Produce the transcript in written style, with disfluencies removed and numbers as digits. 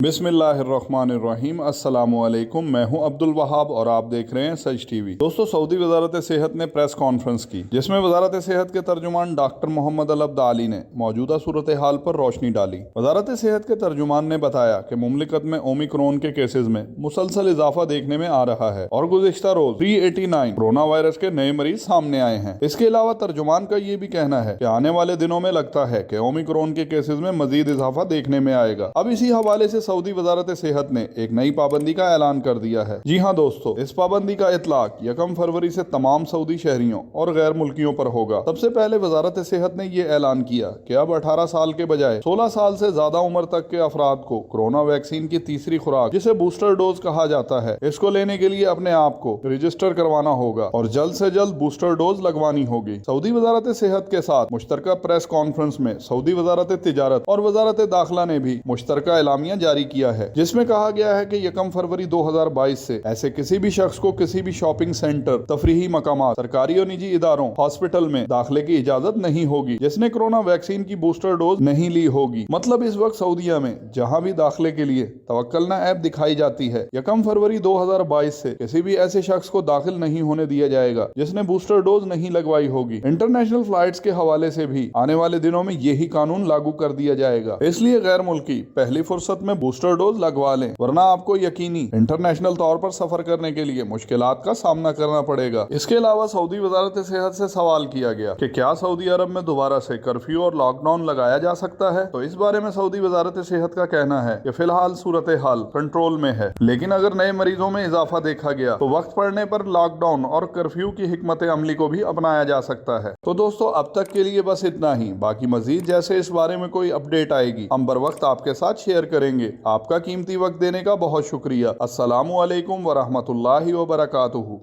बिस्मिल्लाहिर्रहमानिर्रहीम। अस्सलामुअलैकुम। मैं हूं अब्दुल वहाब और आप देख रहे हैं सच टीवी। दोस्तों, सऊदी वजारत सेहत ने प्रेस कॉन्फ्रेंस की जिसमें वजारत सेहत के तर्जुमान डॉक्टर मोहम्मद अल अब्दाली ने मौजूदा सूरत हाल पर रोशनी डाली। वजारत सेहत के तर्जुमान ने बताया कि मुमलिकत में ओमिक्रॉन के केसेज में मुसलसल इजाफा देखने में आ रहा है और गुज़िश्ता रोज 389 कोरोना वायरस के नए मरीज सामने आए हैं। इसके अलावा तर्जुमान का ये भी कहना है कि आने वाले दिनों में लगता है कि ओमिक्रॉन के केसेज में मजीद इजाफा देखने में आएगा। अब इसी हवाले से सऊदी वजारत सेहत ने एक नई पाबंदी का ऐलान कर दिया है। जी हां दोस्तों, इस पाबंदी का इतलाक 1 फरवरी से तमाम सऊदी शहरियों और गैर मुल्कियों पर होगा। सबसे पहले वजारत सेहत ने यह ऐलान किया कि अब 18 साल के बजाय 16 साल से ज्यादा उम्र तक के अफराद को कोरोना वैक्सीन की तीसरी खुराक, जिसे बूस्टर डोज कहा जाता है, इसको लेने के लिए अपने आप को रजिस्टर करवाना होगा और जल्द से जल्द बूस्टर डोज लगवानी होगी। सऊदी वजारत सेहत के साथ मुश्तरका प्रेस कॉन्फ्रेंस में सऊदी वजारत तिजारत और वजारत दाखिला ने भी मुश्तरका एलामिया जारी किया है, जिसमें कहा गया है कि 1 फरवरी 2022 से ऐसे किसी भी शख्स को किसी भी शॉपिंग सेंटर, तफरीही मकामात, सरकारी और निजी इदारों, हॉस्पिटल में दाखिले की इजाजत नहीं होगी जिसने कोरोना वैक्सीन की बूस्टर डोज नहीं ली होगी। मतलब इस वक्त सऊदीया में जहां भी दाखिले के लिए तवक्कलना ऐप दिखाई जाती है, 1 फरवरी 2022 से किसी भी ऐसे शख्स को दाखिल नहीं होने दिया जाएगा जिसने बूस्टर डोज नहीं लगवाई होगी। इंटरनेशनल फ्लाइट्स के हवाले से भी आने वाले दिनों में यही कानून लागू कर दिया जाएगा। इसलिए गैर मुल्की पहली फुर्सत में बूस्टर डोज लगवा लें, वरना आपको यकीनी इंटरनेशनल तौर पर सफर करने के लिए मुश्किलात का सामना करना पड़ेगा। इसके अलावा सऊदी वजारत सेहत से सवाल किया गया कि क्या सऊदी अरब में दोबारा से कर्फ्यू और लॉकडाउन लगाया जा सकता है, तो इस बारे में सऊदी वजारत सेहत का कहना है कि फिलहाल सूरत हाल कंट्रोल में है, लेकिन अगर नए मरीजों में इजाफा देखा गया तो वक्त पड़ने पर लॉकडाउन और कर्फ्यू की हिकमत अमली को भी अपनाया जा सकता है। तो दोस्तों, अब तक के लिए बस इतना ही। बाकी मजीद जैसे इस बारे में कोई अपडेट आएगी हम बर वक्त आपके साथ शेयर करेंगे। आपका कीमती वक्त देने का बहुत शुक्रिया। अस्सलामु अलैकुम व रहमतुल्लाहि व बरकातुहू।